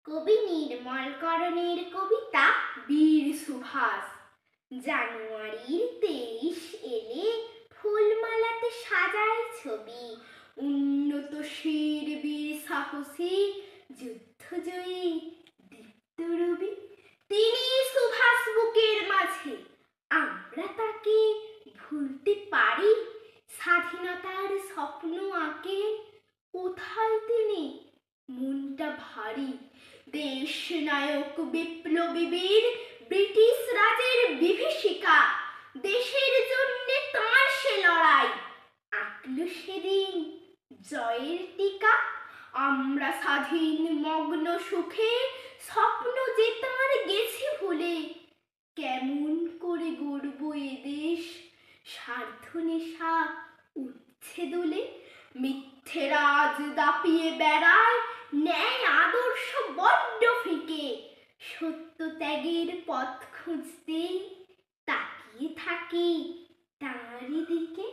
কবি নির্মলকরণের কবিতা বীর সুভাষ। জানুয়ারির 23 এলে ফুলমালাতে সাজায় ছবি উন্নত শীর বীর সাহসী যুদ্ধজয়ী দীপ্ত রবি। তিনি সুভাষ বুকের মাঝে, আমরা তাকে ভুলতে পারি? স্বাধীনতার স্বপ্ন আঁকে কোথায় তিনি, মনটা ভারী। দেশ নায়ক বিপ্লবী বীর, ব্রিটিশ রাজের বিভীষিকা, দেশের জন্য তাঁর সে লড়াই, আঁকল সেদিন জয়ের টিকা। আমরা স্বাধীন মগ্ন সুখে, স্বপ্ন যে তাঁর গেছে ভুলে, কেমন করে গড়ব এ দেশ, স্বার্থ নেশা উঠছে দোলে। মিথ্যে রাজ দাপিয়ে বেড়ায়, ন্যায় আদর্শ বড্ড ফিকে, সত্য ত্যাগের পথ খুঁজতে তাকিয়ে থাকি তাঁরই দিকে।